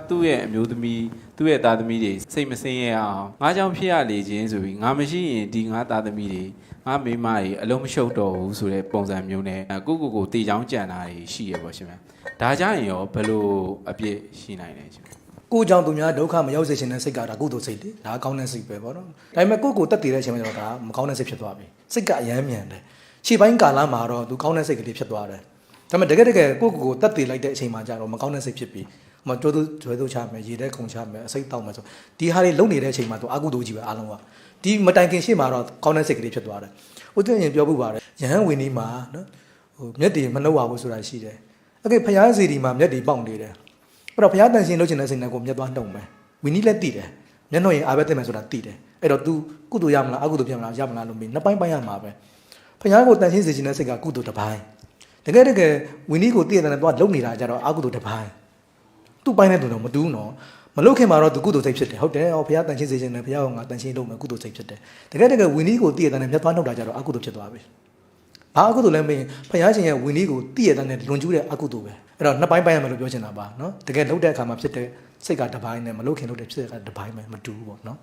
သူ့ရဲ့အမျိုးသမီးသူ့ရဲ့သားသမီးတွေစိတ်မစင်းရအောင်ငါကြောင့်ဖြစ်ရလေခြင်းဆိုပြီးငါမရှိရင်ဒီငါသားသမီးတွေငါမိန်းမတွေအလုံးမရှုပ်တော့ဘူးဆိုတဲ့ပုံစံမျိုးနဲ့ကိုတေချောင်းကြံတာတွေရှိရပါရှင်ဗျာဒါကြရင်ရောဘယ်လိုအပြစ်ရှိနိုင်လဲရှင်ကိုကြောင့်သူများဒုက္ခမရောက်စေချင်တဲ့စိတ်ကဒါကုသိုလ်စိတ်လေဒါကောင်းတဲ့စိတ်ပဲပေါ့နော်ဒါပေမဲ့ကိုတက်တည်တဲ့အချိန်မှာတော့ဒါမကောင်းတဲ့စိတ်ဖြစ်သွားပြီစိတ်ကအယမ်းမြန်တယ်ခြေပိုင်းကာလမှာတော့သူကောင်းတဲ့စိတ်ကလေးဖြစ်သွားတယ်ဒါပေမဲ့တကယ်ကိုတက်တည်လိုက်တဲ့အချိန်မှာကျတော့မကောင်းတဲ့စိတ်ဖြစ်ပြီးမကြိုးသူကျွဲသူချမယ်ရေတဲ့ခုံချမယ်အစိတ်တောက်မယ်ဆိုဒီဟာတွေလုံနေတဲ့အချိန်မှာသူအကုသိုလ်ကြီးပဲအားလုံးကဒီမတိုင်ခင်ရှေ့မှာတော့ကောင်းတဲ့စိတ်ကလေးဖြစ်သွားတယ်ဦးသိရင်ပြောဖို့ပါတယ်ယဟန်ဝင်းဒီမှာနော်ဟိုမျက်တည်မနှုတ်ပါဘူးဆိုတာရှိတယ်โอเคဖျားစီဒီမှာမျက်တည်ပေါက်နေတယ်အဲ့တော့ဘုရားတန်ရှင်လုပ်ချင်တဲ့စိတ်နဲ့ကိုမျက်သွားနှုတ်မယ်ဝီနီလည်းတည်တယ်မျက်နှုတ်ရင်အာဘက်သိမယ်ဆိုတာတည်တယ်အဲ့တော့ तू ကုသိုလ်ရမလားအကုသိုလ်ပြမလားရမလားလို့မေးနှစ်ပိုင်းပိုင်းရမှာပဲဘုရားကိုတန်ရှင်းစေချင်တဲ့စိတ်ကကုသိုလ်တစ်ပိုင်းတကယ်ဝီနီကိုတည်တယ်နဲ့တော့လုံနေတာကြတော့အကုသိုလ်တစ်ပိုင်းသူ့ပိုင်းနဲ့သူတော့မတူးနော်မလုပ်ခင်မှာတော့ तू ကုသိုလ်စိတ်ဖြစ်တယ်ဟုတ်တယ်ဟောဘုရားတန်ရှင်းစေချင်တယ်ဘုရားကငါတန်ရှင်းလုပ်မယ်ကုသိုလ်စိတ်ဖြစ်တယ်တကယ်ဝီနီကိုတည်တယ်နဲ့မျက်သွားနှုတ်တာကြတော့အကုသိုလ်ဖြစ်သွားပြီဘာအကုသိုလ်လဲမေးရင်ဘုရားရှင်ရဲ့ဝီနီကိုတည်ရတဲ့နဲ့လွန်ကျူးတဲ့အကုသိုလ်ပဲအဲ့တော့နှစ်ပိုင်းပိုင်းရမယ်လို့ပြောချင်တာပါနော်တကယ်လှုပ်တဲ့အခါမှာဖြစ်တဲ့စိတ်ကတစ်ပိုင်းနဲ့မလှုပ်ခင်လှုပ်တဲ့ဖြစ်တဲ့ကတစ်ပိုင်းပဲမတူဘူးပေါ့နော်